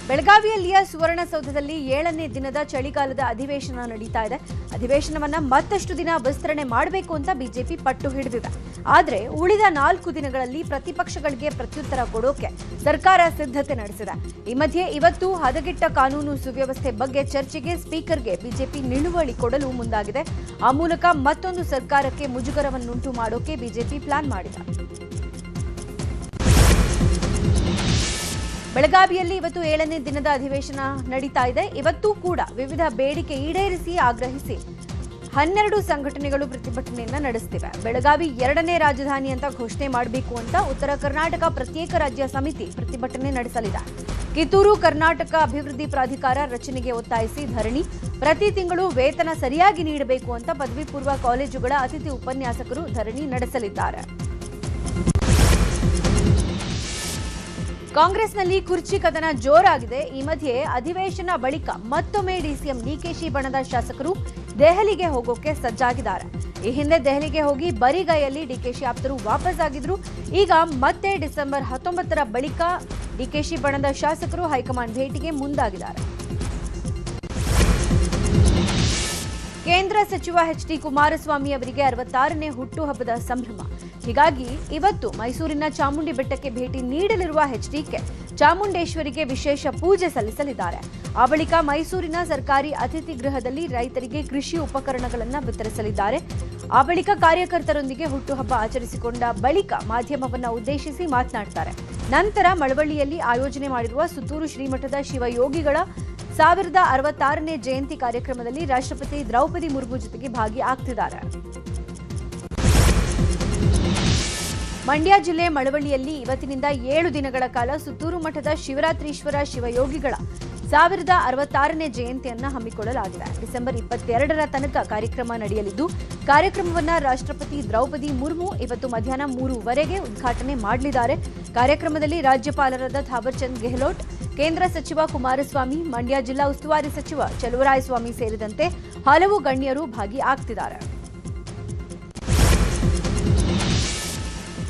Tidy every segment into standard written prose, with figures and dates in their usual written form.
ಬೆಳಗಾವಿಯಲ್ಲಿಯ ಸುವರ್ಣಸೌಧದಲ್ಲಿ 7ನೇ ದಿನದ ಚಳಿಗಾಲದ ಅಧಿವೇಶನ ನಡೀತಾ ಇದೆ. ಅಧಿವೇಶನವನ್ನ ಮತ್ತಷ್ಟು ದಿನ ವಿಸ್ತರಣೆ ಮಾಡಬೇಕು ಅಂತ ಬಿಜೆಪಿ ಪಟ್ಟು ಹಿಡಿದಿದೆ. ಆದರೆ ಉಳಿದ 4 ದಿನಗಳಲ್ಲಿ ಪ್ರತಿಪಕ್ಷಗಳಿಗೆ ಪ್ರತ್ಯುತ್ತರ ಕೊಡೋಕೆ ಸರ್ಕಾರ ಸಿದ್ಧತೆ ನಡೆಸಿದೆ. ಈ ಮಧ್ಯೆ ಇವತ್ತು ಹದಗೆಟ್ಟ ಕಾನೂನು ಸುವ್ಯವಸ್ಥೆ ಬಗ್ಗೆ ಚರ್ಚೆಗೆ ಸ್ಪೀಕರ್ಗೆ ಬಿಜೆಪಿ ನಿಲುವಳಿ ಕೊಡಲು ಮುಂದಾಗಿದೆ. ಆ ಮೂಲಕ ಮತ್ತೊಂದು ಸರ್ಕಾರಕ್ಕೆ ಮುಜುಗರವನ್ನುಂಟು ಮಾಡೋಕೆ ಬಿಜೆಪಿ ಪ್ಲಾನ್ ಮಾಡಿದೆ. ಬೆಳಗಾವಿಯಲ್ಲಿ ಇವತ್ತು 7ನೇ ದಿನದ ಅಧಿವೇಶನ ನಡೀತಾ ಇದೆ. ಇವತ್ತು ಕೂಡ ವಿವಿಧ ಬೇಡಿಕೆ ಈಡೇರಿಸಿ ಆಗ್ರಹಿಸಿ 12 ಸಂಘಟನೆಗಳು ಪ್ರತಿಭಟನೆಯನ್ನ ನಡೆಸುತ್ತಿವೆ. ಬೆಳಗಾವಿ 2ನೇ ರಾಜಧಾನಿ ಅಂತ ಘೋಷಣೆ ಮಾಡಬೇಕು ಅಂತ ಉತ್ತರ ಕರ್ನಾಟಕ ಪ್ರತ್ಯೇಕ ರಾಜ್ಯ ಸಮಿತಿ ಪ್ರತಿಭಟನೆ ನಡೆಸಲಿದೆ. ಕಿತ್ತೂರು ಕರ್ನಾಟಕ ಅಭಿವೃದ್ಧಿ ಪ್ರಾಧಿಕಾರ ರಚನೆಗೆ ಒತ್ತಾಯಿಸಿ ಧರಣಿ. ಪ್ರತಿ ತಿಂಗಳು ವೇತನ ಸರಿಯಾಗಿ ನೀಡಬೇಕು ಅಂತ ಪದವಿ ಪೂರ್ವ ಕಾಲೇಜುಗಳ ಅತಿಥಿ ಉಪನ್ಯಾಸಕರು ಧರಣಿ ನಡೆಸಲಿದ್ದಾರೆ. ಕಾಂಗ್ರೆಸ್ನಲ್ಲಿ ಕುರ್ಚಿ ಕದನ ಜೋರಾಗಿದೆ. ಈ ಮಧ್ಯೆ ಅಧಿವೇಶನ ಬಳಿಕ ಮತ್ತೊಮ್ಮೆ ಡಿಸಿಎಂ ಡಿಕೆಶಿ ಬಣದ ಶಾಸಕರು ದೆಹಲಿಗೆ ಹೋಗೋಕೆ ಸಜ್ಜಾಗಿದ್ದಾರೆ. ಈ ಹಿಂದೆ ದೆಹಲಿಗೆ ಹೋಗಿ ಬರಿಗೈಯಲ್ಲಿ ಡಿಕೆಶಿ ಆಪ್ತರು ವಾಪಸ್ ಆಗಿದ್ರು. ಈಗ ಮತ್ತೆ ಡಿಸೆಂಬರ್ 19ರ ಬಳಿಕ ಡಿಕೆಶಿ ಬಣದ ಶಾಸಕರು ಹೈಕಮಾಂಡ್ ಭೇಟಿಗೆ ಮುಂದಾಗಿದ್ದಾರೆ. ಕೇಂದ್ರ ಸಚಿವ ಎಚ್.ಡಿ. ಕುಮಾರಸ್ವಾಮಿ ಅವರಿಗೆ 66ನೇ ಹುಟ್ಟುಹಬ್ಬದ ಸಂಭ್ರಮ. ಹೀಗಾಗಿ ಇವತ್ತು ಮೈಸೂರಿನ ಚಾಮುಂಡಿ ಬೆಟ್ಟಕ್ಕೆ ಭೇಟಿ ನೀಡಲಿರುವ ಎಚ್ಡಿಕೆ ಚಾಮುಂಡೇಶ್ವರಿಗೆ ವಿಶೇಷ ಪೂಜೆ ಸಲ್ಲಿಸಲಿದ್ದಾರೆ. ಆ ಬಳಿಕ ಮೈಸೂರಿನ ಸರ್ಕಾರಿ ಅತಿಥಿ ಗೃಹದಲ್ಲಿ ರೈತರಿಗೆ ಕೃಷಿ ಉಪಕರಣಗಳನ್ನು ವಿತರಿಸಲಿದ್ದಾರೆ. ಆ ಬಳಿಕ ಕಾರ್ಯಕರ್ತರೊಂದಿಗೆ ಹುಟ್ಟುಹಬ್ಬ ಆಚರಿಸಿಕೊಂಡ ಬಳಿಕ ಮಾಧ್ಯಮವನ್ನು ಉದ್ದೇಶಿಸಿ ಮಾತನಾಡುತ್ತಾರೆ. ನಂತರ ಮಳವಳ್ಳಿಯಲ್ಲಿ ಆಯೋಜನೆ ಮಾಡಿರುವ ಸುತ್ತೂರು ಶ್ರೀಮಠದ ಶಿವಯೋಗಿಗಳ 1066ನೇ ಜಯಂತಿ ಕಾರ್ಯಕ್ರಮದಲ್ಲಿ ರಾಷ್ಟ್ರಪತಿ ದ್ರೌಪದಿ ಮುರ್ಮು ಜೊತೆಗೆ ಭಾಗಿಯಾಗ್ತಿದ್ದಾರೆ. ಮಂಡ್ಯ ಜಿಲ್ಲೆ ಮಳವಳ್ಳಿಯಲ್ಲಿ ಇವತ್ತಿನಿಂದ 7 ದಿನಗಳ ಕಾಲ ಸುತ್ತೂರು ಮಠದ ಶಿವರಾತ್ರೀಶ್ವರ ಶಿವಯೋಗಿಗಳ 1066ನೇ ಜಯಂತಿಯನ್ನು ಹಮ್ಮಿಕೊಳ್ಳಲಾಗಿದೆ. ಡಿಸೆಂಬರ್ 22ರ ತನಕ ಕಾರ್ಯಕ್ರಮ ನಡೆಯಲಿದ್ದು, ಕಾರ್ಯಕ್ರಮವನ್ನು ರಾಷ್ಟ್ರಪತಿ ದ್ರೌಪದಿ ಮುರ್ಮು ಇವತ್ತು ಮಧ್ಯಾಹ್ನ 3:00ವರೆಗೆ ಉದ್ಘಾಟನೆ ಮಾಡಲಿದ್ದಾರೆ. ಕಾರ್ಯಕ್ರಮದಲ್ಲಿ ರಾಜ್ಯಪಾಲರಾದ ಥಾವರ್ ಚಂದ್ ಗೆಹ್ಲೋಟ್, ಕೇಂದ್ರ ಸಚಿವ ಕುಮಾರಸ್ವಾಮಿ, ಮಂಡ್ಯ ಜಿಲ್ಲಾ ಉಸ್ತುವಾರಿ ಸಚಿವ ಚಲುವರಾಯಸ್ವಾಮಿ ಸೇರಿದಂತೆ ಹಲವು ಗಣ್ಯರು ಭಾಗಿಯಾಗ್ತಿದ್ದಾರೆ.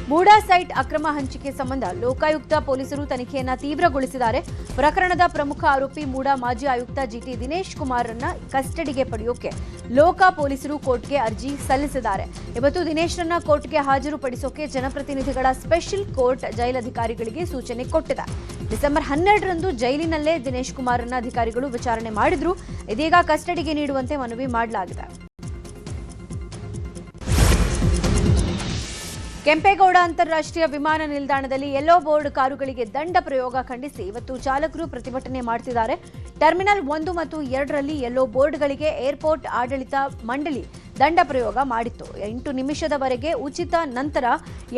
ಮೂಡಾ ಸೈಟ್ ಅಕ್ರಮ ಹಂಚಿಕೆ ಸಂಬಂಧ ಲೋಕಾಯುಕ್ತ ಪೊಲೀಸರು ತನಿಖೆಯನ್ನ ತೀವ್ರಗೊಳಿಸಿದ್ದಾರೆ. ಪ್ರಕರಣದ ಪ್ರಮುಖ ಆರೋಪಿ ಮೂಡಾ ಮಾಜಿ ಆಯುಕ್ತ ಜಿಟಿ ದಿನೇಶ್ ಕುಮಾರ್ರನ್ನ ಕಸ್ಟಡಿಗೆ ಪಡೆಯೋಕೆ ಲೋಕಾ ಪೊಲೀಸರು ಕೋರ್ಟ್ಗೆ ಅರ್ಜಿ ಸಲ್ಲಿಸಿದ್ದಾರೆ. ಇವತ್ತು ದಿನೇಶ್ರನ್ನ ಕೋರ್ಟ್ಗೆ ಹಾಜರುಪಡಿಸೋಕೆ ಜನಪ್ರತಿನಿಧಿಗಳ ಸ್ಪೆಷಲ್ ಕೋರ್ಟ್ ಜೈಲಧಿಕಾರಿಗಳಿಗೆ ಸೂಚನೆ ಕೊಟ್ಟಿದೆ. ಡಿಸೆಂಬರ್ 12ರಂದು ಜೈಲಿನಲ್ಲೇ ದಿನೇಶ್ ಕುಮಾರ್ರನ್ನ ಅಧಿಕಾರಿಗಳು ವಿಚಾರಣೆ ಮಾಡಿದ್ರು. ಇದೀಗ ಕಸ್ಟಡಿಗೆ ನೀಡುವಂತೆ ಮನವಿ ಮಾಡಲಾಗಿದೆ. ಕೆಂಪೇಗೌಡ ಅಂತಾರಾಷ್ಟ್ರೀಯ ವಿಮಾನ ನಿಲ್ದಾಣದಲ್ಲಿ ಯೆಲ್ಲೋ ಬೋರ್ಡ್ ಕಾರುಗಳಿಗೆ ದಂಡ ಪ್ರಯೋಗ ಖಂಡಿಸಿ ಇವತ್ತು ಚಾಲಕರು ಪ್ರತಿಭಟನೆ ಮಾಡುತ್ತಿದ್ದಾರೆ. ಟರ್ಮಿನಲ್ 1 ಮತ್ತು 2ರಲ್ಲಿ ಯೆಲ್ಲೋ ಬೋರ್ಡ್ಗಳಿಗೆ ಏರ್ಪೋರ್ಟ್ ಆಡಳಿತ ಮಂಡಳಿ ದಂಡ ಪ್ರಯೋಗ ಮಾಡಿತ್ತು. 8 ನಿಮಿಷದವರೆಗೆ ಉಚಿತ, ನಂತರ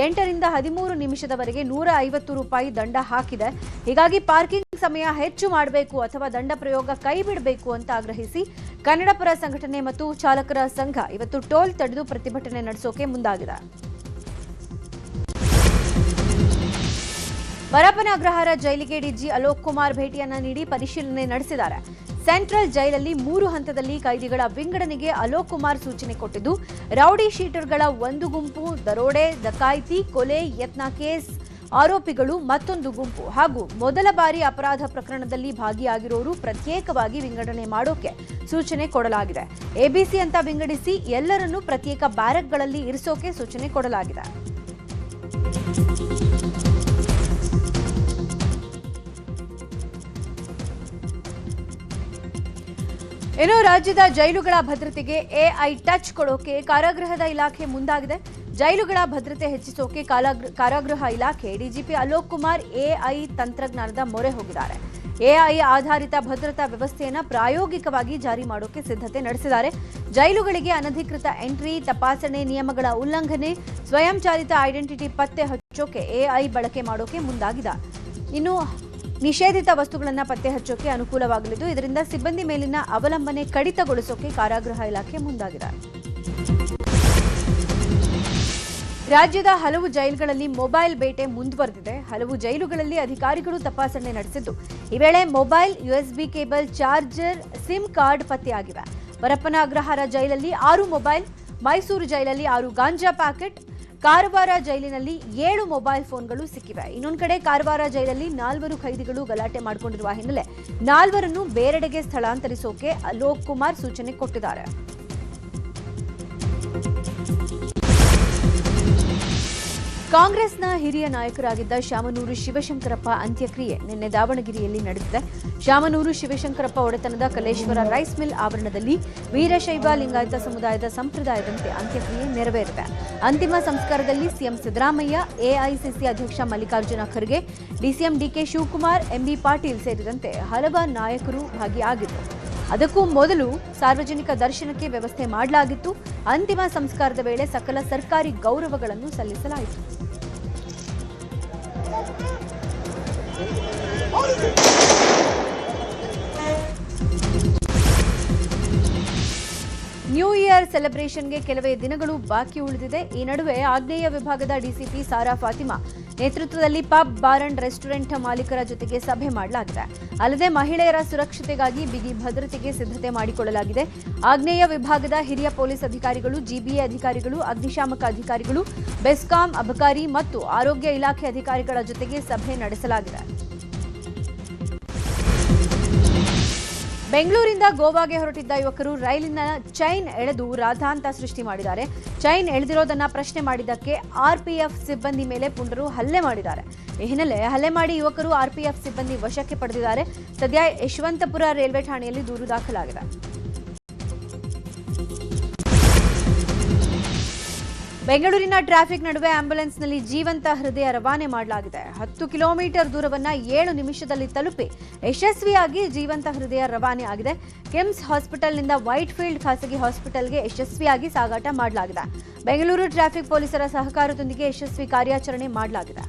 8ರಿಂದ 13 ನಿಮಿಷದವರೆಗೆ ₹150 ದಂಡ ಹಾಕಿದೆ. ಹೀಗಾಗಿ ಪಾರ್ಕಿಂಗ್ ಸಮಯ ಹೆಚ್ಚು ಮಾಡಬೇಕು ಅಥವಾ ದಂಡ ಪ್ರಯೋಗ ಕೈ ಬಿಡಬೇಕು ಅಂತ ಆಗ್ರಹಿಸಿ ಕನ್ನಡಪರ ಸಂಘಟನೆ ಮತ್ತು ಚಾಲಕರ ಸಂಘ ಇವತ್ತು ಟೋಲ್ ತಡೆದು ಪ್ರತಿಭಟನೆ ನಡೆಸೋಕೆ ಮುಂದಾಗಿದೆ. ಪರಪ್ಪನ ಅಗ್ರಹಾರ ಜೈಲಿಗೆ ಡಿಜಿ ಅಲೋಕ್ ಕುಮಾರ್ ಭೇಟಿಯನ್ನ ನೀಡಿ ಪರಿಶೀಲನೆ ನಡೆಸಿದ್ದಾರೆ. ಸೆಂಟ್ರಲ್ ಜೈಲಲ್ಲಿ 3 ಹಂತದಲ್ಲಿ ಕೈದಿಗಳ ವಿಂಗಡಣೆಗೆ ಅಲೋಕ್ ಕುಮಾರ್ ಸೂಚನೆ ಕೊಟ್ಟಿದ್ದು, ರೌಡಿ ಶೀಟರ್ಗಳ ಒಂದು ಗುಂಪು, ದರೋಡೆ, ಡಕಾಯಿತಿ, ಕೊಲೆ ಯತ್ನ ಕೇಸ್ ಆರೋಪಿಗಳು ಮತ್ತೊಂದು ಗುಂಪು ಹಾಗೂ ಮೊದಲ ಬಾರಿ ಅಪರಾಧ ಪ್ರಕರಣದಲ್ಲಿ ಭಾಗಿಯಾಗಿರೋರು ಪ್ರತ್ಯೇಕವಾಗಿ ವಿಂಗಡಣೆ ಮಾಡೋಕೆ ಸೂಚನೆ ಕೊಡಲಾಗಿದೆ. ಎಬಿಸಿ ಅಂತ ವಿಂಗಡಿಸಿ ಎಲ್ಲರನ್ನೂ ಪ್ರತ್ಯೇಕ ಬ್ಯಾರಕ್ಗಳಲ್ಲಿ ಇರಿಸೋಕೆ ಸೂಚನೆ ಕೊಡಲಾಗಿದೆ. ಇನ್ನು ರಾಜ್ಯದ ಜೈಲುಗಳ ಭದ್ರತೆಗೆ ಎಐ ಟಚ್ ಕೊಡೋಕೆ ಕಾರಾಗೃಹದ ಇಲಾಖೆ ಮುಂದಾಗಿದೆ. ಜೈಲುಗಳ ಭದ್ರತೆ ಹೆಚ್ಚಿಸೋಕೆ ಕಾರಾಗೃಹ ಇಲಾಖೆ ಡಿಜಿಪಿ ಅಲೋಕ್ ಕುಮಾರ್ ಎಐ ತಂತ್ರಜ್ಞಾನದ ಮೊರೆ ಹೋಗಿದ್ದಾರೆ. ಎಐ ಆಧಾರಿತ ಭದ್ರತಾ ವ್ಯವಸ್ಥೆಯನ್ನು ಪ್ರಾಯೋಗಿಕವಾಗಿ ಜಾರಿ ಮಾಡೋಕೆ ಸಿದ್ಧತೆ ನಡೆಸಿದ್ದಾರೆ. ಜೈಲುಗಳಿಗೆ ಅನಧಿಕೃತ ಎಂಟ್ರಿ, ತಪಾಸಣೆ, ನಿಯಮಗಳ ಉಲ್ಲಂಘನೆ, ಸ್ವಯಂಚಾಲಿತ ಐಡೆಂಟಿಟಿ ಪತ್ತೆ ಹಚ್ಚೋಕೆ ಎಐ ಬಳಕೆ ಮಾಡೋಕೆ ಮುಂದಾಗಿದೆ. ಇನ್ನು ನಿಷೇಧಿತ ವಸ್ತುಗಳನ್ನು ಪತ್ತೆ ಹಚ್ಚೋಕೆ ಅನುಕೂಲವಾಗಲಿದ್ದು, ಇದರಿಂದ ಸಿಬ್ಬಂದಿ ಮೇಲಿನ ಅವಲಂಬನೆ ಕಡಿತಗೊಳಿಸೋಕೆ ಕಾರಾಗೃಹ ಇಲಾಖೆ ಮುಂದಾಗಿದೆ. ರಾಜ್ಯದ ಹಲವು ಜೈಲುಗಳಲ್ಲಿ ಮೊಬೈಲ್ ಬೇಟೆ ಮುಂದುವರೆದಿದೆ. ಹಲವು ಜೈಲುಗಳಲ್ಲಿ ಅಧಿಕಾರಿಗಳು ತಪಾಸಣೆ ನಡೆಸಿದ್ದು, ಈ ವೇಳೆ mobile, USB cable, charger, sim card ಪತ್ತೆಯಾಗಿವೆ. ಪರಪ್ಪನ ಅಗ್ರಹಾರ ಜೈಲಲ್ಲಿ 6 ಮೊಬೈಲ್, ಮೈಸೂರು ಜೈಲಲ್ಲಿ 6 ಗಾಂಜಾ ಪ್ಯಾಕೆಟ್, ಕಾರವಾರ ಜೈಲಿನಲ್ಲಿ 7 ಮೊಬೈಲ್ ಫೋನ್ಗಳು ಸಿಕ್ಕಿವೆ. ಇನ್ನೊಂದು ಕಡೆ ಕಾರವಾರ ಜೈಲಲ್ಲಿ 4 ಖೈದಿಗಳು ಗಲಾಟೆ ಮಾಡಿಕೊಂಡಿರುವ ಹಿನ್ನೆಲೆ 4ರನ್ನು ಬೇರೆಡೆಗೆ ಸ್ಥಳಾಂತರಿಸೋಕೆ ಅಲೋಕ್ ಕುಮಾರ್ ಸೂಚನೆ ಕೊಟ್ಟಿದ್ದಾರೆ. ಕಾಂಗ್ರೆಸ್ನ ಹಿರಿಯ ನಾಯಕರಾಗಿದ್ದ ಶಾಮನೂರು ಶಿವಶಂಕರಪ್ಪ ಅಂತ್ಯಕ್ರಿಯೆ ನಿನ್ನೆ ದಾವಣಗೆರೆಯಲ್ಲಿ ನಡೆದಿದೆ. ಶಾಮನೂರು ಶಿವಶಂಕರಪ್ಪ ಒಡೆತನದ ಕಲೇಶ್ವರ ರೈಸ್ ಮಿಲ್ ಆವರಣದಲ್ಲಿ ವೀರಶೈವ ಲಿಂಗಾಯತ ಸಮುದಾಯದ ಸಂಪ್ರದಾಯದಂತೆ ಅಂತ್ಯಕ್ರಿಯೆ ನೆರವೇರಿದೆ. ಅಂತಿಮ ಸಂಸ್ಕಾರದಲ್ಲಿ ಸಿಎಂ ಸಿದ್ದರಾಮಯ್ಯ, ಎಐಸಿಸಿ ಅಧ್ಯಕ್ಷ Mallikarjuna Kharge, DCM DK Shivakumar, MB Patil ಸೇರಿದಂತೆ ಹಲವಾರು ನಾಯಕರು ಭಾಗಿಯಾಗಿದ್ದರು. ಅದಕ್ಕೂ ಮೊದಲು ಸಾರ್ವಜನಿಕ ದರ್ಶನಕ್ಕೆ ವ್ಯವಸ್ಥೆ ಮಾಡಲಾಗಿತ್ತು. ಅಂತಿಮ ಸಂಸ್ಕಾರದ ವೇಳೆ ಸಕಲ ಸರ್ಕಾರಿ ಗೌರವಗಳನ್ನು ಸಲ್ಲಿಸಲಾಯಿತು. ನ್ಯೂ ಇಯರ್ ಸೆಲೆಬ್ರೇಷನ್ಗೆ ಕೆಲವೇ ದಿನಗಳು ಬಾಕಿ ಉಳಿದಿದೆ. ಈ ನಡುವೆ ಆಗ್ನೇಯ ವಿಭಾಗದ ಡಿಸಿಪಿ ಸಾರಾ ಫಾತಿಮಾ ನೇತೃತ್ವದಲ್ಲಿ ಪಬ್, ಬಾರ್ ಅಂಡ್ ರೆಸ್ಟೋರೆಂಟ್ ಮಾಲೀಕರ ಜೊತೆಗೆ ಸಭೆ ಮಾಡಲಾಗಿದೆ. ಅಲ್ಲದೆ ಮಹಿಳೆಯರ ಸುರಕ್ಷತೆಗಾಗಿ ಬಿಗಿ ಭದ್ರತೆಗೆ ಸಿದ್ಧತೆ ಮಾಡಿಕೊಳ್ಳಲಾಗಿದೆ. ಆಗ್ನೇಯ ವಿಭಾಗದ ಹಿರಿಯ ಪೊಲೀಸ್ ಅಧಿಕಾರಿಗಳು, ಜಿಬಿಎ ಅಧಿಕಾರಿಗಳು, ಅಗ್ನಿಶಾಮಕ ಅಧಿಕಾರಿಗಳು, ಬೆಸ್ಕಾಂ, ಅಬಕಾರಿ ಮತ್ತು ಆರೋಗ್ಯ ಇಲಾಖೆ ಅಧಿಕಾರಿಗಳ ಜೊತೆಗೆ ಸಭೆ ನಡೆಸಲಾಗಿದೆ. ಬೆಂಗಳೂರಿಂದ ಗೋವಾಗೆ ಹೊರಟಿದ್ದ ಯುವಕರು ರೈಲಿನ ಚೈನ್ ಎಳೆದು ರಾಧಾಂತ ಸೃಷ್ಟಿ ಮಾಡಿದ್ದಾರೆ. ಚೈನ್ ಎಳೆದಿರೋದನ್ನ ಪ್ರಶ್ನೆ ಮಾಡಿದ್ದಕ್ಕೆ ಆರ್ಪಿಎಫ್ ಸಿಬ್ಬಂದಿ ಮೇಲೆ ಪುಂಡರು ಹಲ್ಲೆ ಮಾಡಿದ್ದಾರೆ. ಈ ಹಿನ್ನೆಲೆ ಹಲ್ಲೆ ಮಾಡಿ ಯುವಕರು ಆರ್ಪಿಎಫ್ ಸಿಬ್ಬಂದಿ ವಶಕ್ಕೆ ಪಡೆದಿದ್ದಾರೆ. ಸದ್ಯ ಯಶವಂತಪುರ ರೈಲ್ವೆ ಠಾಣೆಯಲ್ಲಿ ದೂರು ದಾಖಲಾಗಿದೆ. ಬೆಂಗಳೂರಿನ ಟ್ರಾಫಿಕ್ ನಡುವೆ ಆಂಬ್ಯುಲೆನ್ಸ್ನಲ್ಲಿ ಜೀವಂತ ಹೃದಯ ರವಾನೆ ಮಾಡಲಾಗಿದೆ. 10 ಕಿಲೋಮೀಟರ್ ದೂರವನ್ನ 7 ನಿಮಿಷದಲ್ಲಿ ತಲುಪಿ ಯಶಸ್ವಿಯಾಗಿ ಜೀವಂತ ಹೃದಯ ರವಾನೆ ಆಗಿದೆ. ಕಿಮ್ಸ್ ಹಾಸ್ಪಿಟಲ್ನಿಂದ ವೈಟ್ ಫೀಲ್ಡ್ ಖಾಸಗಿ ಹಾಸ್ಪಿಟಲ್ಗೆ ಯಶಸ್ವಿಯಾಗಿ ಸಾಗಾಟ ಮಾಡಲಾಗಿದೆ. ಬೆಂಗಳೂರು ಟ್ರಾಫಿಕ್ ಪೊಲೀಸರ ಸಹಕಾರದೊಂದಿಗೆ ಯಶಸ್ವಿ ಕಾರ್ಯಾಚರಣೆ ಮಾಡಲಾಗಿದೆ.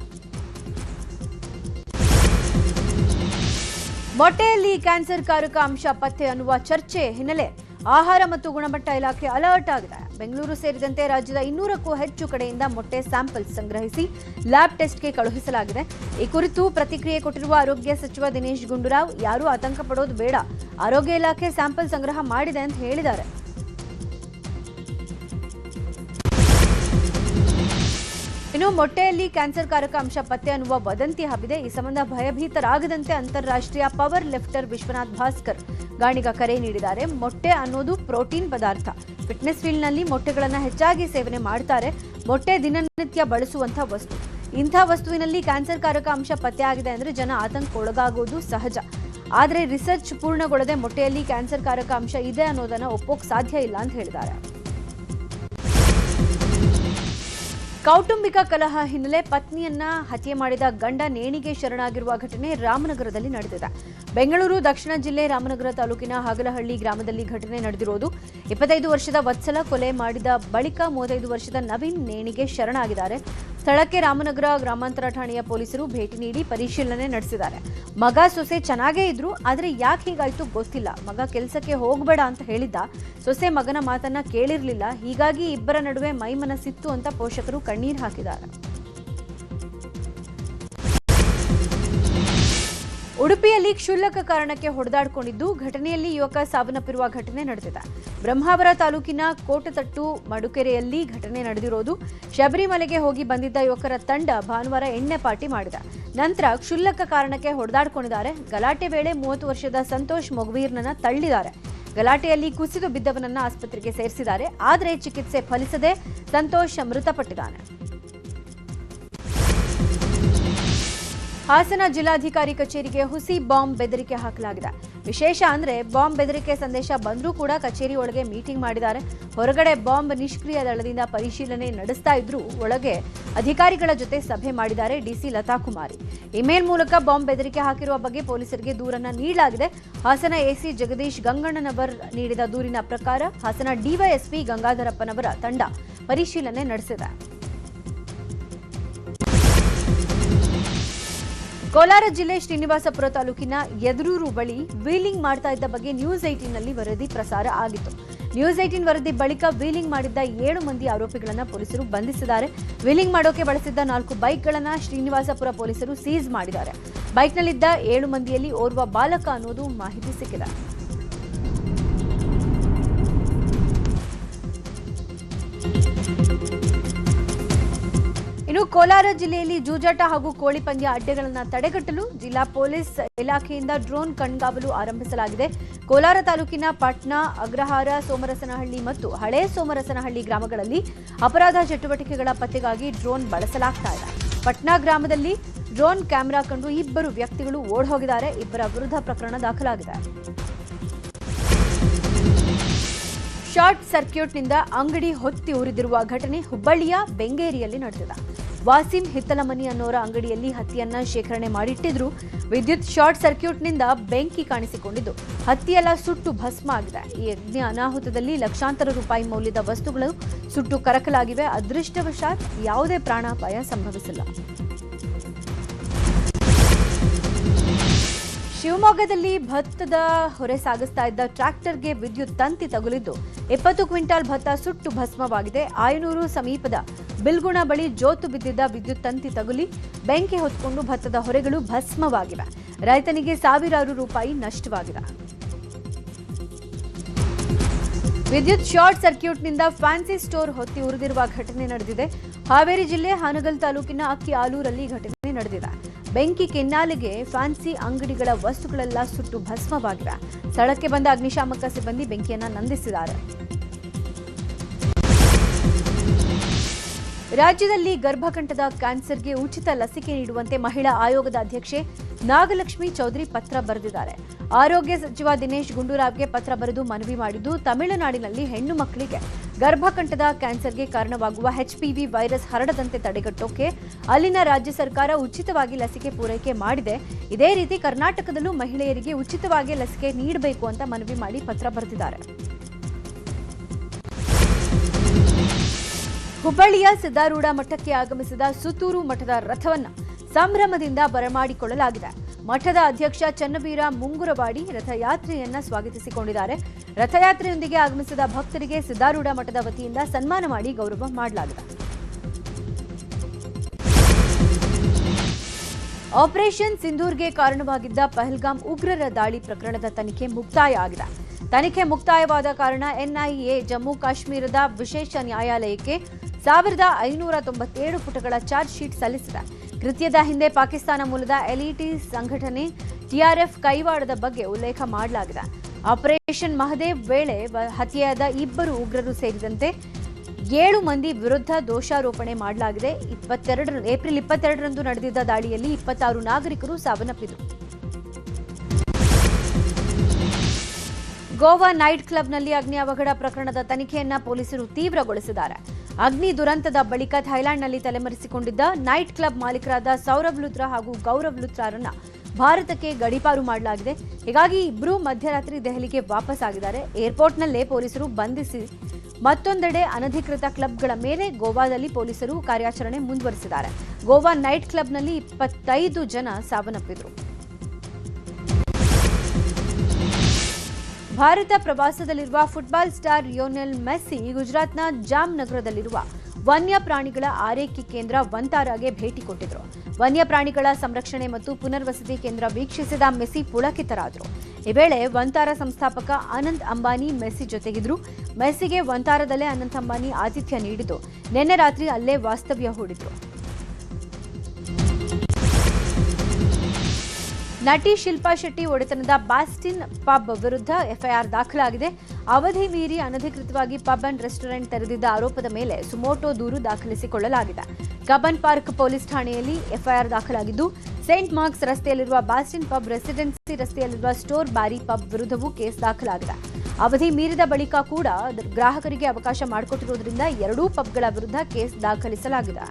ಮೊಟ್ಟೆಯಲ್ಲಿ ಕ್ಯಾನ್ಸರ್ ಕಾರಕ ಅಂಶ ಪತ್ತೆ ಅನ್ನುವ ಚರ್ಚೆ ಹಿನ್ನೆಲೆ ಆಹಾರ ಮತ್ತು ಗುಣಮಟ್ಟ ಇಲಾಖೆ ಅಲರ್ಟ್ ಆಗಿದೆ. ಬೆಂಗಳೂರು ಸೇರಿದಂತೆ ರಾಜ್ಯದ 200ಕ್ಕೂ ಹೆಚ್ಚು ಕಡೆಯಿಂದ ಮೊಟ್ಟೆ ಸ್ಯಾಂಪಲ್ ಸಂಗ್ರಹಿಸಿ ಲ್ಯಾಬ್ ಟೆಸ್ಟ್ಗೆ ಕಳುಹಿಸಲಾಗಿದೆ. ಈ ಕುರಿತು ಪ್ರತಿಕ್ರಿಯೆ ಕೊಟ್ಟಿರುವ ಆರೋಗ್ಯ ಸಚಿವ ದಿನೇಶ್ ಗುಂಡೂರಾವ್, ಯಾರೂ ಆತಂಕ ಪಡೋದು ಬೇಡ, ಆರೋಗ್ಯ ಇಲಾಖೆ ಸ್ಯಾಂಪಲ್ ಸಂಗ್ರಹ ಮಾಡಿದೆ ಅಂತ ಹೇಳಿದ್ದಾರೆ. ಇನ್ನು ಮೊಟ್ಟೆಯಲ್ಲಿ ಕ್ಯಾನ್ಸರ್ ಕಾರಕ ಅಂಶ ಪತ್ತೆ ಅನ್ನುವ ವದಂತಿ ಹಬ್ಬಿದೆ. ಈ ಸಂಬಂಧ ಭಯಭೀತರಾಗದಂತೆ ಅಂತಾರಾಷ್ಟ್ರೀಯ ಪವರ್ ಲಿಫ್ಟರ್ ವಿಶ್ವನಾಥ್ ಭಾಸ್ಕರ್ ಗಾಣಿಗ ಕರೆ ನೀಡಿದ್ದಾರೆ. ಮೊಟ್ಟೆ ಅನ್ನೋದು ಪ್ರೋಟೀನ್ ಪದಾರ್ಥ. ಫಿಟ್ನೆಸ್ ಫೀಲ್ಡ್ನಲ್ಲಿ ಮೊಟ್ಟೆಗಳನ್ನು ಹೆಚ್ಚಾಗಿ ಸೇವನೆ ಮಾಡ್ತಾರೆ. ಮೊಟ್ಟೆ ದಿನನಿತ್ಯ ಬಳಸುವಂತಹ ವಸ್ತು. ಇಂಥ ವಸ್ತುವಿನಲ್ಲಿ ಕ್ಯಾನ್ಸರ್ ಕಾರಕ ಅಂಶ ಪತ್ತೆಯಾಗಿದೆ ಅಂದರೆ ಜನ ಆತಂಕಕ್ಕೊಳಗಾಗೋದು ಸಹಜ. ಆದರೆ ರಿಸರ್ಚ್ ಪೂರ್ಣಗೊಳ್ಳದೆ ಮೊಟ್ಟೆಯಲ್ಲಿ ಕ್ಯಾನ್ಸರ್ ಕಾರಕ ಅಂಶ ಇದೆ ಅನ್ನೋದನ್ನು ಒಪ್ಪೋಕ್ ಸಾಧ್ಯ ಇಲ್ಲ ಅಂತ ಹೇಳಿದ್ದಾರೆ. ಕೌಟುಂಬಿಕ ಕಲಹ ಹಿನ್ನೆಲೆ ಪತ್ನಿಯನ್ನ ಹತ್ಯೆ ಮಾಡಿದ ಗಂಡ ನೇಣಿಗೆ ಶರಣಾಗಿರುವ ಘಟನೆ ರಾಮನಗರದಲ್ಲಿ ನಡೆದಿದೆ. ಬೆಂಗಳೂರು ದಕ್ಷಿಣ ಜಿಲ್ಲೆ ರಾಮನಗರ ತಾಲೂಕಿನ ಹಾಗಲಹಳ್ಳಿ ಗ್ರಾಮದಲ್ಲಿ ಘಟನೆ ನಡೆದಿರೋದು. 25 ವರ್ಷದ ವತ್ಸಲ ಕೊಲೆ ಮಾಡಿದ ಬಳಿಕ 35 ವರ್ಷದ ನವೀನ್ ನೇಣಿಗೆ ಶರಣಾಗಿದ್ದಾರೆ. ಸ್ಥಳಕ್ಕೆ ರಾಮನಗರ ಗ್ರಾಮಾಂತರ ಠಾಣೆಯ ಪೊಲೀಸರು ಭೇಟಿ ನೀಡಿ ಪರಿಶೀಲನೆ ನಡೆಸಿದ್ದಾರೆ. ಮಗ ಸೊಸೆ ಚೆನ್ನಾಗೇ ಇದ್ರು, ಆದರೆ ಯಾಕೆ ಹೀಗಾಯ್ತು ಗೊತ್ತಿಲ್ಲ. ಮಗ ಕೆಲಸಕ್ಕೆ ಹೋಗಬೇಡ ಅಂತ ಹೇಳಿದ್ದ. ಸೊಸೆ ಮಗನ ಮಾತನ್ನ ಕೇಳಿರ್ಲಿಲ್ಲ. ಹೀಗಾಗಿ ಇಬ್ಬರ ನಡುವೆ ಮೈಮನಸ್ಸಿತ್ತು ಅಂತ ಪೋಷಕರು ಕಣ್ಣೀರು ಹಾಕಿದ್ದಾರೆ. ಉಡುಪಿಯಲ್ಲಿ ಕ್ಷುಲ್ಲಕ ಕಾರಣಕ್ಕೆ ಹೊಡೆದಾಡಿಕೊಂಡಿದ್ದು ಘಟನೆಯಲ್ಲಿ ಯುವಕ ಸಾವನ್ನಪ್ಪಿರುವ ಘಟನೆ ನಡೆದಿದೆ. ಬ್ರಹ್ಮಾವರ ತಾಲೂಕಿನ ಕೋಟತಟ್ಟು ಮಡುಕೆರೆಯಲ್ಲಿ ಘಟನೆ ನಡೆದಿರೋದು. ಶಬರಿಮಲೆಗೆ ಹೋಗಿ ಬಂದಿದ್ದ ಯುವಕರ ತಂಡ ಭಾನುವಾರ ಎಣ್ಣೆ ಪಾರ್ಟಿ ಮಾಡಿದೆ. ನಂತರ ಕ್ಷುಲ್ಲಕ ಕಾರಣಕ್ಕೆ ಹೊಡೆದಾಡಿಕೊಂಡಿದ್ದಾರೆ. ಗಲಾಟೆ ವೇಳೆ 30 ವರ್ಷದ ಸಂತೋಷ್ ಮೊಗವೀರ್ನನ್ನ ತಳ್ಳಿದ್ದಾರೆ. ಗಲಾಟೆಯಲ್ಲಿ ಕುಸಿದು ಬಿದ್ದವನನ್ನ ಆಸ್ಪತ್ರೆಗೆ ಸೇರಿಸಿದ್ದಾರೆ. ಆದರೆ ಚಿಕಿತ್ಸೆ ಫಲಿಸದೆ ಸಂತೋಷ್ ಮೃತಪಟ್ಟಿದ್ದಾನೆ. ಹಾಸನ ಜಿಲ್ಲಾಧಿಕಾರಿ ಕಚೇರಿಗೆ ಹುಸಿ ಬಾಂಬ್ ಬೆದರಿಕೆ ಹಾಕಲಾಗಿದೆ. ವಿಶೇಷ ಅಂದ್ರೆ ಬಾಂಬ್ ಬೆದರಿಕೆ ಸಂದೇಶ ಬಂದರೂ ಕೂಡ ಕಚೇರಿ ಒಳಗೆ ಮೀಟಿಂಗ್ ಮಾಡಿದ್ದಾರೆ. ಹೊರಗಡೆ ಬಾಂಬ್ ನಿಷ್ಕ್ರಿಯ ದಳದಿಂದ ಪರಿಶೀಲನೆ ನಡೆಸ್ತಾ ಇದ್ರು, ಒಳಗೆ ಅಧಿಕಾರಿಗಳ ಜೊತೆ ಸಭೆ ಮಾಡಿದ್ದಾರೆ ಡಿಸಿ ಲತಾ ಕುಮಾರಿ. ಇಮೇಲ್ ಮೂಲಕ ಬಾಂಬ್ ಬೆದರಿಕೆ ಹಾಕಿರುವ ಬಗ್ಗೆ ಪೊಲೀಸರಿಗೆ ದೂರನ್ನ ನೀಡಲಾಗಿದೆ. ಹಾಸನ ಎಸಿ ಜಗದೀಶ್ ಗಂಗಣ್ಣನವರ್ ನೀಡಿದ ದೂರಿನ ಪ್ರಕಾರ ಹಾಸನ ಡಿವೈಎಸ್ಪಿ ಗಂಗಾಧರಪ್ಪನವರ ತಂಡ ಪರಿಶೀಲನೆ ನಡೆಸಿದೆ. ಕೋಲಾರ ಜಿಲ್ಲೆ ಶ್ರೀನಿವಾಸಪುರ ತಾಲೂಕಿನ ಯದರೂರು ಬಳಿ ವೀಲಿಂಗ್ ಮಾಡ್ತಾ ಇದ್ದ ಬಗ್ಗೆ ನ್ಯೂಸ್ 18ನಲ್ಲಿ ವರದಿ ಪ್ರಸಾರ ಆಗಿತ್ತು. ನ್ಯೂಸ್ 18 ವರದಿ ಬಳಿಕ ವೀಲಿಂಗ್ ಮಾಡಿದ್ದ 7 ಮಂದಿ ಆರೋಪಿಗಳನ್ನು ಪೊಲೀಸರು ಬಂಧಿಸಿದ್ದಾರೆ. ವೀಲಿಂಗ್ ಮಾಡೋಕೆ ಬಳಸಿದ್ದ 4 ಬೈಕ್ಗಳನ್ನು ಶ್ರೀನಿವಾಸಪುರ ಪೊಲೀಸರು ಸೀಸ್ ಮಾಡಿದ್ದಾರೆ. ಬೈಕ್ನಲ್ಲಿದ್ದ 7 ಮಂದಿಯಲ್ಲಿ ಓರ್ವ ಬಾಲಕ ಅನ್ನೋದು ಮಾಹಿತಿ ಸಿಕ್ಕಿದೆ. ಇನ್ನು ಕೋಲಾರ ಜಿಲ್ಲೆಯಲ್ಲಿ ಜೂಜಾಟ ಹಾಗೂ ಕೋಳಿ ಪಂದ್ಯ ಅಡ್ಡೆಗಳನ್ನು ತಡೆಗಟ್ಟಲು ಜಿಲ್ಲಾ ಪೊಲೀಸ್ ಇಲಾಖೆಯಿಂದ ಡ್ರೋನ್ ಕಣ್ಗಾವಲು ಆರಂಭಿಸಲಾಗಿದೆ. ಕೋಲಾರ ತಾಲೂಕಿನ ಪಟ್ನಾ, ಅಗ್ರಹಾರ, ಸೋಮರಸನಹಳ್ಳಿ ಮತ್ತು ಹಳೆ ಸೋಮರಸನಹಳ್ಳಿ ಗ್ರಾಮಗಳಲ್ಲಿ ಅಪರಾಧ ಚಟುವಟಿಕೆಗಳ ಪತ್ತೆಗಾಗಿ ಡ್ರೋನ್ ಬಳಸಲಾಗ್ತಾ ಇದೆ. ಪಟ್ನಾ ಗ್ರಾಮದಲ್ಲಿ ಡ್ರೋನ್ ಕ್ಯಾಮೆರಾ ಕಂಡು ಇಬ್ಬರು ವ್ಯಕ್ತಿಗಳು ಓಡಿಹೋಗಿದ್ದಾರೆ. ಇಬ್ಬರ ವಿರುದ್ಧ ಪ್ರಕರಣ ದಾಖಲಾಗಿದೆ. ಶಾರ್ಟ್ ಸರ್ಕ್ಯೂಟ್ನಿಂದ ಅಂಗಡಿ ಹೊತ್ತಿ ಉರಿದಿರುವ ಘಟನೆ ಹುಬ್ಬಳ್ಳಿಯ ಬೆಂಗೇರಿಯಲ್ಲಿ ನಡೆದಿದೆ. ವಾಸಿಂ ಹಿತ್ತಲಮನಿ ಅನ್ನೋರ ಅಂಗಡಿಯಲ್ಲಿ ಹತ್ತಿಯನ್ನ ಶೇಖರಣೆ ಮಾಡಿಟ್ಟಿದ್ರು. ವಿದ್ಯುತ್ ಶಾರ್ಟ್ ಸರ್ಕ್ಯೂಟ್ನಿಂದ ಬೆಂಕಿ ಕಾಣಿಸಿಕೊಂಡಿದ್ದು ಹತ್ತಿಯೆಲ್ಲ ಸುಟ್ಟು ಭಸ್ಮ ಆಗಿದೆ. ಈ ಅಗ್ನಿ ಅನಾಹುತದಲ್ಲಿ ಲಕ್ಷಾಂತರ ರೂಪಾಯಿ ಮೌಲ್ಯದ ವಸ್ತುಗಳು ಸುಟ್ಟು ಕರಕಲಾಗಿವೆ. ಅದೃಷ್ಟವಶಾತ್ ಯಾವುದೇ ಪ್ರಾಣಾಪಾಯ ಸಂಭವಿಸಿಲ್ಲ. ಶಿವಮೊಗ್ಗದಲ್ಲಿ ಭತ್ತದ ಹೊರೆ ಸಾಗಿಸ್ತಾ ಇದ್ದ ಟ್ರ್ಯಾಕ್ಟರ್ಗೆ ವಿದ್ಯುತ್ ತಂತಿ ತಗುಲಿದ್ದು 20 ಕ್ವಿಂಟಾಲ್ ಭತ್ತ ಸುಟ್ಟು ಭಸ್ಮವಾಗಿದೆ. ಆಯನೂರು ಸಮೀಪದ ಬಿಲ್ಗುಣ ಬಳಿ ಜೋತು ಬಿದ್ದಿದ್ದ ವಿದ್ಯುತ್ ತಂತಿ ತಗುಲಿ ಬೆಂಕಿ ಹೊತ್ಕೊಂಡು ಭತ್ತದ ಹೊರೆಗಳು ಭಸ್ಮವಾಗಿವೆ. ರೈತನಿಗೆ ಸಾವಿರಾರು ರೂಪಾಯಿ ನಷ್ಟವಾಗಿದೆ. ವಿದ್ಯುತ್ ಶಾರ್ಟ್ ಸರ್ಕ್ಯೂಟ್ನಿಂದ ಫ್ಯಾನ್ಸಿ ಸ್ಟೋರ್ ಹೊತ್ತಿ ಉರಿದಿರುವ ಘಟನೆ ನಡೆದಿದೆ. ಹಾವೇರಿ ಜಿಲ್ಲೆ ಹಾನಗಲ್ ತಾಲೂಕಿನ ಅಕ್ಕಿ ಆಲೂರಲ್ಲಿ ಘಟನೆ ನಡೆದಿದೆ. ಬೆಂಕಿ ಕೆನ್ನಾಲಿಗೆ ಫ್ಯಾನ್ಸಿ ಅಂಗಡಿಗಳ ವಸ್ತುಗಳೆಲ್ಲ ಸುಟ್ಟು ಭಸ್ಮವಾಗಿವೆ. ಸ್ಥಳಕ್ಕೆ ಬಂದ ಅಗ್ನಿಶಾಮಕ ಸಿಬ್ಬಂದಿ ಬೆಂಕಿಯನ್ನ ನಂದಿಸಿದ್ದಾರೆ. ರಾಜ್ಯದಲ್ಲಿ ಗರ್ಭಕಂಠದ ಕ್ಯಾನ್ಸರ್ಗೆ ಉಚಿತ ಲಸಿಕೆ ನೀಡುವಂತೆ ಮಹಿಳಾ ಆಯೋಗದ ಅಧ್ಯಕ್ಷೆ ನಾಗಲಕ್ಷ್ಮಿ ಚೌಧರಿ ಪತ್ರ ಬರೆದಿದ್ದಾರೆ. ಆರೋಗ್ಯ ಸಚಿವ ದಿನೇಶ್ ಗುಂಡೂರಾವ್ಗೆ ಪತ್ರ ಬರೆದು ಮನವಿ ಮಾಡಿದ್ದು, ತಮಿಳುನಾಡಿನಲ್ಲಿ ಹೆಣ್ಣು ಮಕ್ಕಳಿಗೆ ಗರ್ಭಕಂಠದ ಕ್ಯಾನ್ಸರ್ಗೆ ಕಾರಣವಾಗುವ HPV ವೈರಸ್ ಹರಡದಂತೆ ತಡೆಗಟ್ಟೋಕೆ ಅಲ್ಲಿನ ರಾಜ್ಯ ಸರ್ಕಾರ ಉಚಿತವಾಗಿ ಲಸಿಕೆ ಪೂರೈಕೆ ಮಾಡಿದೆ. ಇದೇ ರೀತಿ ಕರ್ನಾಟಕದಲ್ಲೂ ಮಹಿಳೆಯರಿಗೆ ಉಚಿತವಾಗಿ ಲಸಿಕೆ ನೀಡಬೇಕು ಅಂತ ಮನವಿ ಮಾಡಿ ಪತ್ರ ಬರೆದಿದ್ದಾರೆ. ಹುಬ್ಬಳ್ಳಿಯ ಸಿದ್ದಾರೂಢ ಮಠಕ್ಕೆ ಆಗಮಿಸಿದ ಸುತ್ತೂರು ಮಠದ ರಥವನ್ನು ಸಂಭ್ರಮದಿಂದ ಬರಮಾಡಿಕೊಳ್ಳಲಾಗಿದೆ. ಮಠದ ಅಧ್ಯಕ್ಷ ಚನ್ನವೀರ ಮುಂಗುರವಾಡಿ ರಥಯಾತ್ರೆಯನ್ನ ಸ್ವಾಗತಿಸಿಕೊಂಡಿದ್ದಾರೆ. ರಥಯಾತ್ರೆಯೊಂದಿಗೆ ಆಗಮಿಸಿದ ಭಕ್ತರಿಗೆ ಸಿದ್ದಾರೂಢ ಮಠದ ವತಿಯಿಂದ ಸನ್ಮಾನ ಮಾಡಿ ಗೌರವ ಮಾಡಲಾಗಿದೆ. ಆಪರೇಷನ್ ಸಿಂಧೂರ್ಗೆ ಕಾರಣವಾಗಿದ್ದ ಪಹಲ್ಗಾಮ್ ಉಗ್ರರ ದಾಳಿ ಪ್ರಕರಣದ ತನಿಖೆ ಮುಕ್ತಾಯ ಆಗಿದೆ. ತನಿಖೆ ಮುಕ್ತಾಯವಾದ ಕಾರಣ NIA ಜಮ್ಮು ಕಾಶ್ಮೀರದ ವಿಶೇಷ ನ್ಯಾಯಾಲಯಕ್ಕೆ 1597 ಪುಟಗಳ ಚಾರ್ಜ್ ಶೀಟ್ ಸಲ್ಲಿಸಿದೆ. ಕೃತ್ಯದ ಹಿಂದೆ ಪಾಕಿಸ್ತಾನ ಮೂಲದ LET ಸಂಘಟನೆ TRF ಕೈವಾಡದ ಬಗ್ಗೆ ಉಲ್ಲೇಖ ಮಾಡಲಾಗಿದೆ. ಆಪರೇಷನ್ ಮಹದೇವ್ ವೇಳೆ ಹತ್ಯೆಯಾದ ಇಬ್ಬರು ಉಗ್ರರು ಸೇರಿದಂತೆ 7 ಮಂದಿ ವಿರುದ್ಧ ದೋಷಾರೋಪಣೆ ಮಾಡಲಾಗಿದೆ. ಏಪ್ರಿಲ್ 22ರಂದು ನಡೆದಿದ್ದ ದಾಳಿಯಲ್ಲಿ 26 ನಾಗರಿಕರು ಸಾವನ್ನಪ್ಪಿದರು. ಗೋವಾ ನೈಟ್ ಕ್ಲಬ್ನಲ್ಲಿ ಅಗ್ನಿ ಅವಘಡ ಪ್ರಕರಣದ ತನಿಖೆಯನ್ನ ಪೊಲೀಸರು ತೀವ್ರಗೊಳಿಸಿದ್ದಾರೆ. ಅಗ್ನಿ ದುರಂತದ ಬಳಿಕ ಥೈಲ್ಯಾಂಡ್ನಲ್ಲಿ ತಲೆಮರೆಸಿಕೊಂಡಿದ್ದ ನೈಟ್ ಕ್ಲಬ್ ಮಾಲೀಕರಾದ ಸೌರಭ್ ಲುತ್ರಾ ಹಾಗೂ ಗೌರವ್ ಲುತ್ರಾರನ್ನ ಭಾರತಕ್ಕೆ ಗಡೀಪಾರು ಮಾಡಲಾಗಿದೆ. ಹೀಗಾಗಿ ಇಬ್ಬರೂ ಮಧ್ಯರಾತ್ರಿ ದೆಹಲಿಗೆ ವಾಪಸ್ ಆಗಿದ್ದಾರೆ. ಏರ್ಪೋರ್ಟ್ನಲ್ಲೇ ಪೊಲೀಸರು ಬಂಧಿಸಿ ಮತ್ತೊಂದೆಡೆ ಅನಧಿಕೃತ ಕ್ಲಬ್ಗಳ ಮೇಲೆ ಗೋವಾದಲ್ಲಿ ಪೊಲೀಸರು ಕಾರ್ಯಾಚರಣೆ ಮುಂದುವರೆಸಿದ್ದಾರೆ. ಗೋವಾ ನೈಟ್ ಕ್ಲಬ್ನಲ್ಲಿ 25 ಜನ ಸಾವನ್ನಪ್ಪಿದರು. ಭಾರತ ಪ್ರವಾಸದಲ್ಲಿರುವ ಫುಟ್ಬಾಲ್ ಸ್ಟಾರ್ ಲಿಯೋನೆಲ್ ಮೆಸ್ಸಿ ಗುಜರಾತ್ನ ಜಾಮ್ನಗರದಲ್ಲಿರುವ ವನ್ಯ ಪ್ರಾಣಿಗಳ ಆರೈಕೆ ಕೇಂದ್ರ ವಂತಾರಾಗೆ ಭೇಟಿ ಕೊಟ್ಟಿದ್ದರು. ವನ್ಯ ಪ್ರಾಣಿಗಳ ಸಂರಕ್ಷಣೆ ಮತ್ತು ಪುನರ್ವಸತಿ ಕೇಂದ್ರ ವೀಕ್ಷಿಸಿದ ಮೆಸ್ಸಿ ಪುಳಕಿತರಾದರು. ಈ ವೇಳೆ ವಂತಾರ ಸಂಸ್ಥಾಪಕ ಅನಂತ್ ಅಂಬಾನಿ ಮೆಸ್ಸಿ ಜೊತೆಗಿದ್ರು. ಮೆಸ್ಸಿಗೆ ವಂತಾರದಲ್ಲೇ ಅನಂತ್ ಅಂಬಾನಿ ಆತಿಥ್ಯ ನೀಡಿದ್ದು ನಿನ್ನೆ ರಾತ್ರಿ ಅಲ್ಲೇ ವಾಸ್ತವ್ಯ ಹೂಡಿದ್ರು. ನಟಿ ಶಿಲ್ಪಾ ಶೆಟ್ಟಿ ಒಡೆತನದ ಬಾಸ್ಟಿನ್ ಪಬ್ ವಿರುದ್ಧ FIR ದಾಖಲಾಗಿದೆ. ಅವಧಿ ಮೀರಿ ಅನಧಿಕೃತವಾಗಿ ಪಬ್ ಅಂಡ್ ರೆಸ್ಟೋರೆಂಟ್ ತೆರೆದಿದ್ದ ಆರೋಪದ ಮೇಲೆ ಸುಮೋಟೋ ದೂರು ದಾಖಲಿಸಿಕೊಳ್ಳಲಾಗಿದೆ. ಕಬ್ಬನ್ ಪಾರ್ಕ್ ಪೊಲೀಸ್ ಠಾಣೆಯಲ್ಲಿ FIR ದಾಖಲಾಗಿದ್ದು, ಸೇಂಟ್ ಮಾರ್ಕ್ಸ್ ರಸ್ತೆಯಲ್ಲಿರುವ ಬಾಸ್ಟಿನ್ ಪಬ್, ರೆಸಿಡೆನ್ಸಿ ರಸ್ತೆಯಲ್ಲಿರುವ ಸ್ಟೋರ್ ಬಾರಿ ಪಬ್ ವಿರುದ್ಧವೂ ಕೇಸ್ ದಾಖಲಾಗಿದೆ. ಅವಧಿ ಮೀರಿದ ಬಳಿಕ ಕೂಡ ಗ್ರಾಹಕರಿಗೆ ಅವಕಾಶ ಮಾಡಿಕೊಟ್ಟಿರುವುದರಿಂದ ಎರಡೂ ಪಬ್ಗಳ ವಿರುದ್ಧ ಕೇಸ್ ದಾಖಲಿಸಲಾಗಿದೆ.